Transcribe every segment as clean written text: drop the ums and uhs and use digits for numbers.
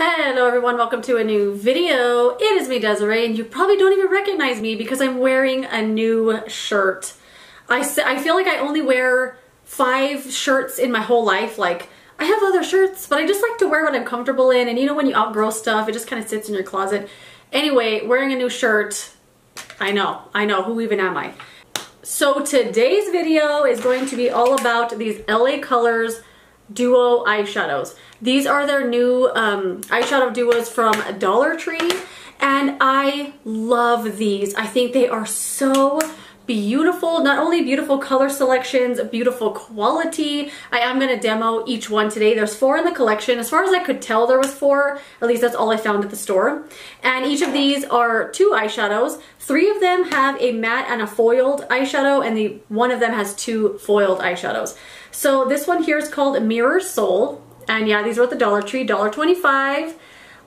Hello everyone, welcome to a new video. It is me, Desiree, and you probably don't even recognize me because I'm wearing a new shirt. I feel like I only wear 5 shirts in my whole life. Like, I have other shirts, but I just like to wear what I'm comfortable in, and you know when you outgrow stuff, it just kind of sits in your closet. Anyway, wearing a new shirt, I know, who even am I? So today's video is going to be all about these LA Colors Duo eyeshadows. These are their new eyeshadow duos from Dollar Tree, and I love these. I think they are so beautiful. Not only beautiful color selections, beautiful quality. I am going to demo each one today. There's 4 in the collection. As far as I could tell, there was 4. At least that's all I found at the store. And each of these are 2 eyeshadows. 3 of them have a matte and a foiled eyeshadow, and one of them has 2 foiled eyeshadows. So this one here is called Mirror Soul. And yeah, these are at the Dollar Tree, $1.25.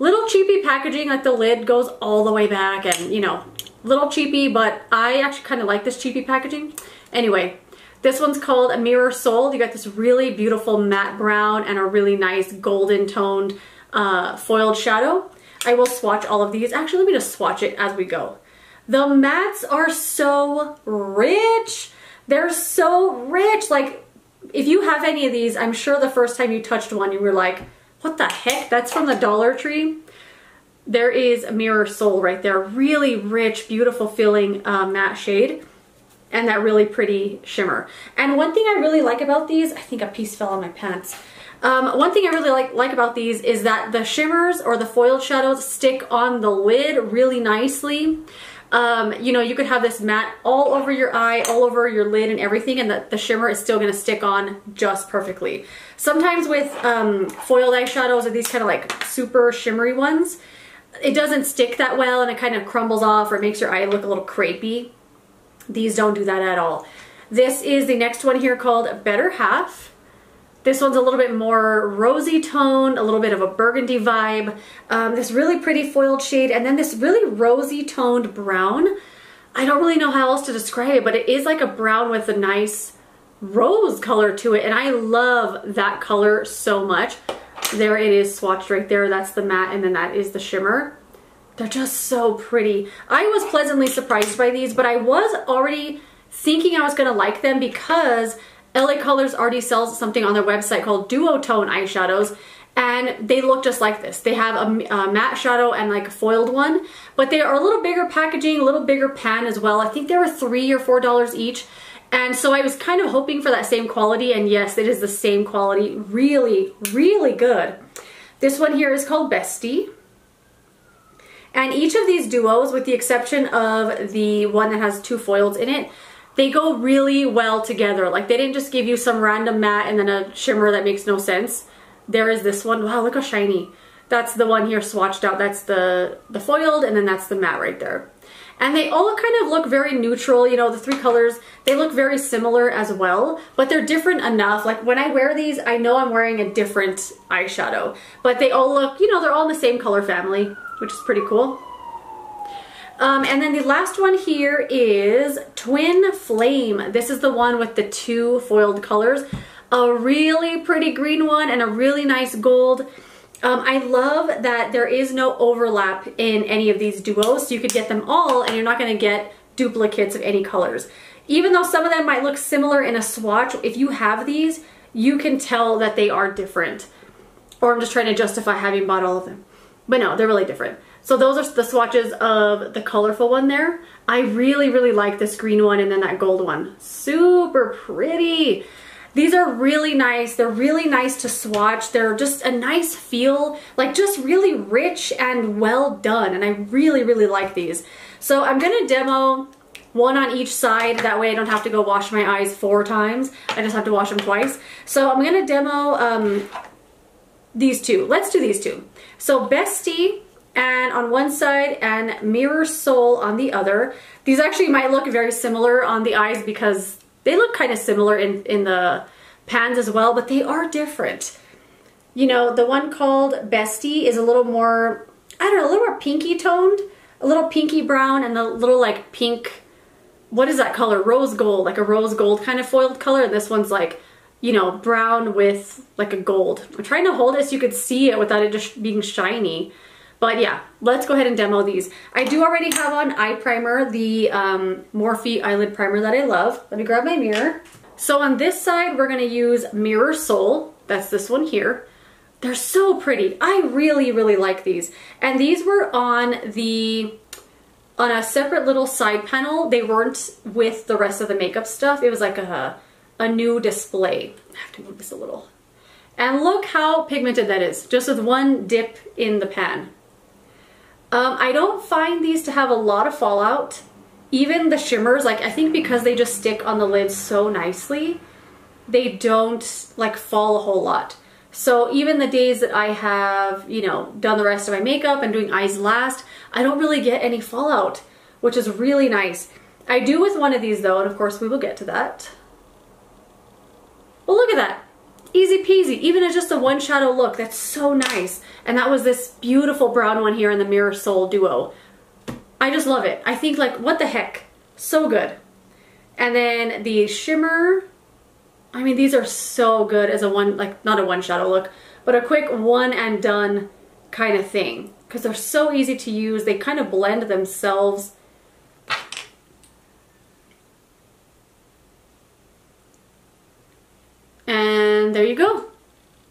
Little cheapy packaging, like the lid goes all the way back, and you know, little cheapy, but I actually kind of like this cheapy packaging. Anyway, this one's called a Mirror Soul. You got this really beautiful matte brown and a really nice golden toned foiled shadow. I will swatch all of these. Actually, let me just swatch it as we go. The mattes are so rich. They're so rich. Like, if you have any of these, I'm sure the first time you touched one, you were like, what the heck? That's from the Dollar Tree. There is a Mirror Soul right there. Really rich, beautiful feeling matte shade. And that really pretty shimmer. And one thing I really like about these, I think a piece fell on my pants. One thing I really like about these is that the shimmers or the foiled shadows stick on the lid really nicely. You know, you could have this matte all over your eye, all over your lid and everything, and the shimmer is still going to stick on just perfectly. Sometimes with foiled eyeshadows or these kind of like super shimmery ones, it doesn't stick that well and it kind of crumbles off or makes your eye look a little crepey. These don't do that at all. This is the next one here called Better Half. This one's a little bit more rosy toned, a little bit of a burgundy vibe. This really pretty foiled shade, and then this really rosy toned brown. I don't really know how else to describe it, but it is like a brown with a nice rose color to it, and I love that color so much. There it is swatched right there. That's the matte, and then that is the shimmer. They're just so pretty. I was pleasantly surprised by these, but I was already thinking I was gonna like them because LA Colors already sells something on their website called Duo Tone Eyeshadows, and they look just like this. They have a matte shadow and like a foiled one, but they are a little bigger packaging, a little bigger pan as well. I think they were $3 or $4 each. And so I was kind of hoping for that same quality, and yes, it is the same quality. Really, really good. This one here is called Bestie. And each of these duos, with the exception of the one that has 2 foils in it, they go really well together. Like, they didn't just give you some random matte and then a shimmer that makes no sense. There is this one. Wow, look how shiny. That's the one here swatched out. That's the foiled, and then that's the matte right there. And they all kind of look very neutral. You know, the 3 colors, they look very similar as well, but they're different enough. Like, when I wear these, I know I'm wearing a different eyeshadow, but they all look, you know, they're all in the same color family, which is pretty cool. And then the last one here is Twin Flame. This is the one with the 2 foiled colors. A really pretty green one and a really nice gold. I love that there is no overlap in any of these duos, so you could get them all and you're not going to get duplicates of any colors. Even though some of them might look similar in a swatch, if you have these, you can tell that they are different. Or I'm just trying to justify having bought all of them. But no, they're really different. So those are the swatches of the colorful one there. I really, really like this green one and then that gold one. Super pretty. These are really nice. They're really nice to swatch. They're just a nice feel, like just really rich and well done. And I really, really like these. So I'm gonna demo one on each side. That way I don't have to go wash my eyes 4 times. I just have to wash them twice. So I'm gonna demo these 2. Let's do these 2. So Bestie and on one side and Mirror Soul on the other. These actually might look very similar on the eyes because they look kind of similar in the pans as well, but they are different. You know, the one called Bestie is a little more, I don't know, a little more pinky toned, a little pinky brown, and a little like pink, what is that color? Rose gold, like a rose gold kind of foiled color. And this one's like you know, brown with like a gold. I'm trying to hold it so you could see it without it just being shiny. But yeah, let's go ahead and demo these. I do already have on eye primer, the Morphe eyelid primer that I love. Let me grab my mirror. So on this side, we're gonna use Mirror Soul. That's this one here. They're so pretty. I really, really like these. And these were on a separate little side panel. They weren't with the rest of the makeup stuff. It was like a new display. I have to move this a little. And look how pigmented that is, just with one dip in the pan. I don't find these to have a lot of fallout. Even the shimmers, like I think because they just stick on the lid so nicely, they don't like fall a whole lot. So even the days that I have, you know, done the rest of my makeup and doing eyes last, I don't really get any fallout, which is really nice. I do with one of these though, and of course we will get to that. Well, look at that. Easy peasy, even as just a one shadow look. That's so nice. And that was this beautiful brown one here in the Mirror Soul duo. I just love it. I think like, what the heck? So good. And then the shimmer, I mean, these are so good as a one, like not a one shadow look, but a quick one and done kind of thing. Because they're so easy to use. They kind of blend themselves. And there you go.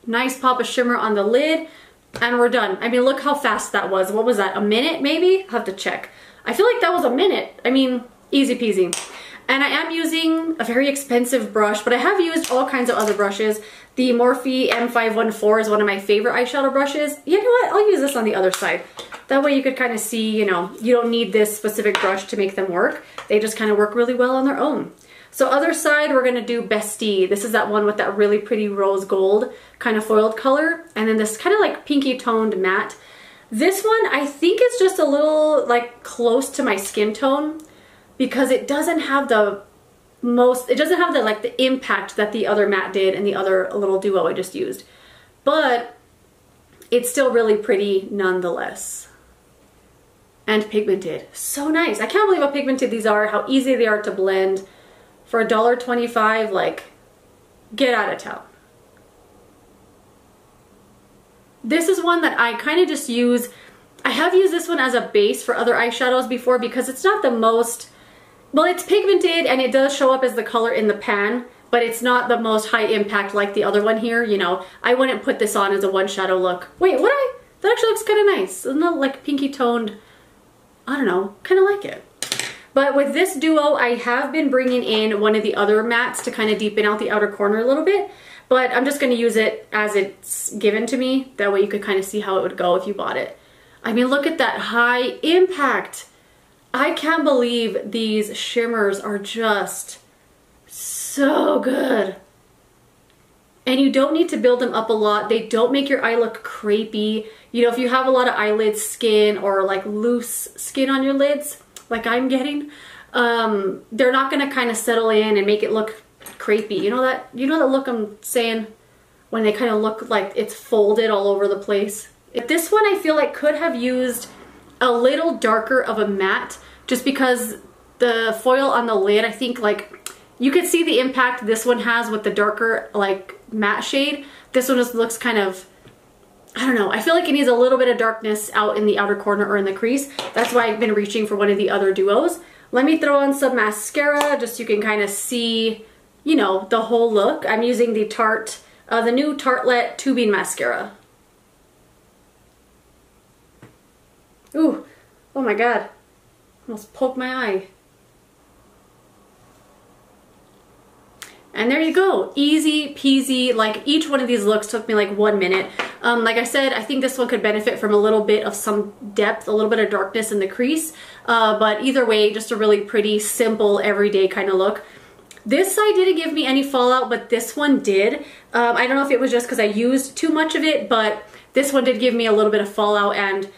Nice pop of shimmer on the lid. And we're done. I mean, look how fast that was. What was that? A minute maybe? I'll have to check. I feel like that was a minute. I mean, easy peasy. And I am using a very expensive brush, but I have used all kinds of other brushes. The Morphe M514 is one of my favorite eyeshadow brushes. You know what? I'll use this on the other side. That way you could kind of see, you know, you don't need this specific brush to make them work. They just kind of work really well on their own. So other side, we're gonna do Bestie. This is that one with that really pretty rose gold kind of foiled color. And then this kind of like pinky toned matte. This one, I think is just a little like close to my skin tone because it doesn't have the like the impact that the other matte did and the other little duo I just used. But it's still really pretty nonetheless. And pigmented, so nice. I can't believe how pigmented these are, how easy they are to blend. For $1.25, like, get out of town. This is one that I kind of just use. I have used this one as a base for other eyeshadows before because it's not the most, well, it's pigmented and it does show up as the color in the pan, but it's not the most high impact like the other one here. You know, I wouldn't put this on as a one shadow look. Wait, that actually looks kind of nice. Isn't that like pinky toned? I don't know, kind of like it. But with this duo, I have been bringing in one of the other mattes to kind of deepen out the outer corner a little bit. But I'm just going to use it as it's given to me. That way you could kind of see how it would go if you bought it. I mean, look at that high impact. I can't believe these shimmers are just so good. And you don't need to build them up a lot. They don't make your eye look crepey. You know, if you have a lot of eyelid skin or like loose skin on your lids, like I'm getting, they're not gonna kind of settle in and make it look crepey. You know that look I'm saying? When they kind of look like it's folded all over the place. This one I feel like could have used a little darker of a matte just because the foil on the lid, I think like, you could see the impact this one has with the darker like matte shade. This one just looks kind of, I don't know, I feel like it needs a little bit of darkness out in the outer corner or in the crease. That's why I've been reaching for one of the other duos. Let me throw on some mascara just so you can kind of see, you know, the whole look. I'm using the the new Tartelette Tubing Mascara. Ooh, oh my god, almost poked my eye. And there you go, easy peasy. Like each one of these looks took me like 1 minute. Like I said, I think this one could benefit from a little bit of some depth, a little bit of darkness in the crease. But either way, just a really pretty, simple, everyday kind of look. This side didn't give me any fallout, but this one did. I don't know if it was just because I used too much of it, but this one did give me a little bit of fallout, and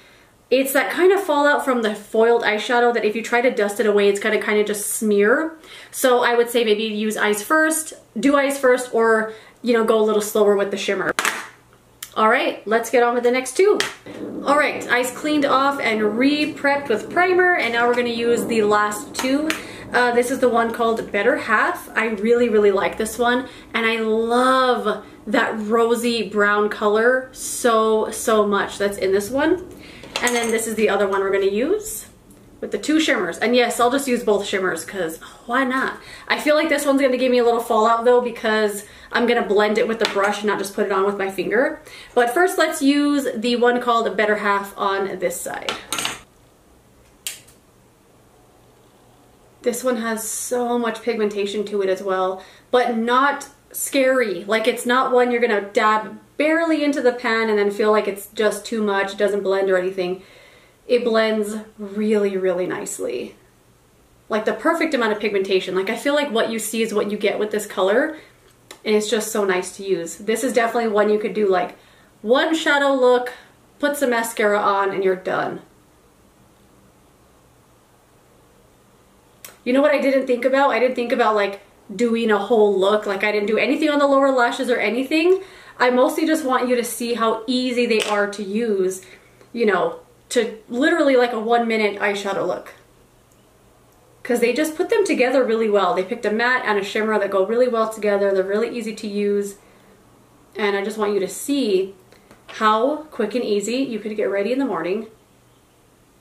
it's that kind of fallout from the foiled eyeshadow that if you try to dust it away, it's gonna kind of just smear. So I would say maybe use eyes first, do eyes first, or, you know, go a little slower with the shimmer. All right, let's get on with the next two. All right, eyes cleaned off and re-prepped with primer, and now we're gonna use the last two. This is the one called Better Half. I really, really like this one. And I love that rosy brown color so, so much that's in this one. And then this is the other one we're gonna use with the two shimmers. And yes, I'll just use both shimmers because why not? I feel like this one's gonna give me a little fallout though because I'm gonna blend it with the brush and not just put it on with my finger. But first let's use the one called Better Half on this side. This one has so much pigmentation to it as well, but not scary. Like it's not one you're gonna dab barely into the pan and then feel like it's just too much, it doesn't blend or anything. It blends really, really nicely. Like the perfect amount of pigmentation. Like I feel like what you see is what you get with this color, and it's just so nice to use. This is definitely one you could do like one shadow look, put some mascara on, and you're done. You know what I didn't think about? I didn't think about like doing a whole look. Like I didn't do anything on the lower lashes or anything. I mostly just want you to see how easy they are to use, you know, to literally like a 1 minute eyeshadow look. Because they just put them together really well. They picked a matte and a shimmer that go really well together. They're really easy to use. And I just want you to see how quick and easy you could get ready in the morning.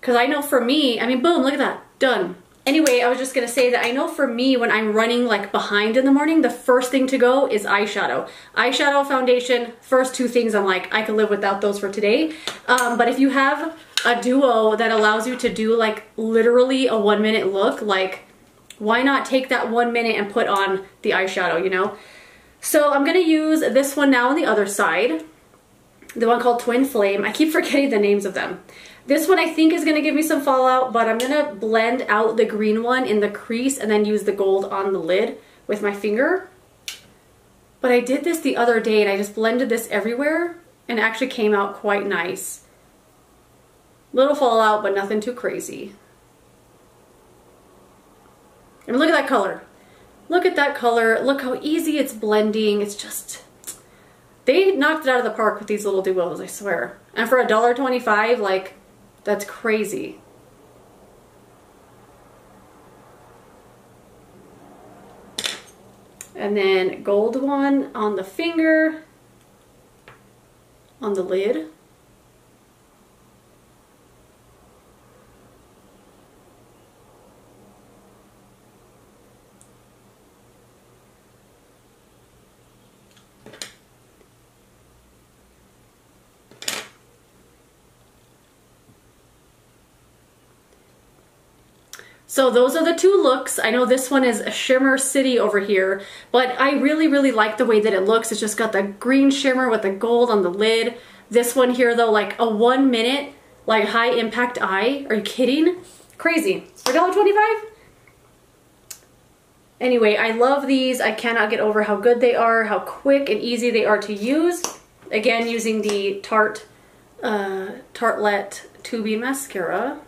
Because I know for me, I mean, boom, look at that, done. Anyway, I was just gonna say that I know for me when I'm running like behind in the morning, the first thing to go is eyeshadow. Eyeshadow, foundation, first two things I'm like, I could live without those for today. But if you have a duo that allows you to do like literally a 1 minute look, like why not take that 1 minute and put on the eyeshadow, you know? So I'm gonna use this one now on the other side, the one called Twin Flame. I keep forgetting the names of them. This one I think is going to give me some fallout, but I'm going to blend out the green one in the crease and then use the gold on the lid with my finger. But I did this the other day and I just blended this everywhere and it actually came out quite nice. Little fallout, but nothing too crazy. And look at that color. Look at that color. Look how easy it's blending. It's just... They knocked it out of the park with these little duos, I swear. And for $1.25, like... That's crazy. And then gold one on the finger, on the lid. So those are the two looks. I know this one is a Shimmer City over here, but I really, really like the way that it looks. It's just got the green shimmer with the gold on the lid. This one here though, like a 1 minute, like high impact eye. Are you kidding? Crazy. For $1.25? Anyway, I love these. I cannot get over how good they are, how quick and easy they are to use. Again, using the Tartelette 2B mascara.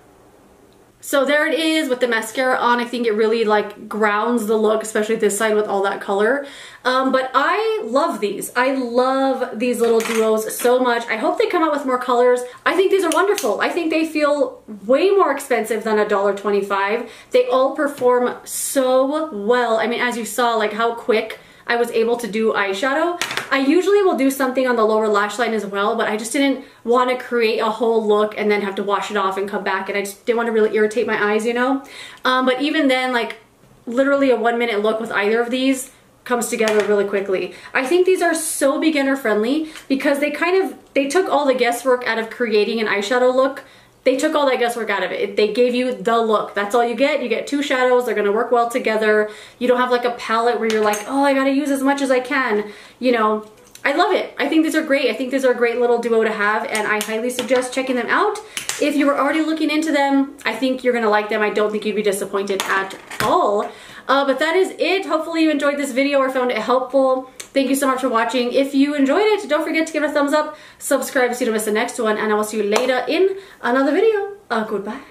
So there it is with the mascara on. I think it really like grounds the look, especially this side with all that color. But I love these. I love these little duos so much. I hope they come out with more colors. I think these are wonderful. I think they feel way more expensive than $1.25. They all perform so well. I mean, as you saw, like how quick I was able to do eyeshadow. I usually will do something on the lower lash line as well, but I just didn't want to create a whole look and then have to wash it off and come back, and I just didn't want to really irritate my eyes, you know? But even then, like literally a 1 minute look with either of these comes together really quickly. I think these are so beginner friendly because they took all the guesswork out of creating an eyeshadow look. They took all that guesswork out of it. They gave you the look. That's all you get. You get two shadows. They're going to work well together. You don't have like a palette where you're like, oh, I got to use as much as I can. You know, I love it. I think these are great. I think these are a great little duo to have, and I highly suggest checking them out. If you were already looking into them, I think you're going to like them. I don't think you'd be disappointed at all. But that is it. Hopefully you enjoyed this video or found it helpful. Thank you so much for watching. If you enjoyed it, don't forget to give it a thumbs up, subscribe so you don't miss the next one, and I will see you later in another video. Goodbye.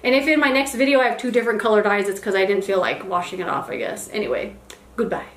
And if in my next video I have two different colored eyes, it's because I didn't feel like washing it off, I guess. Anyway, goodbye.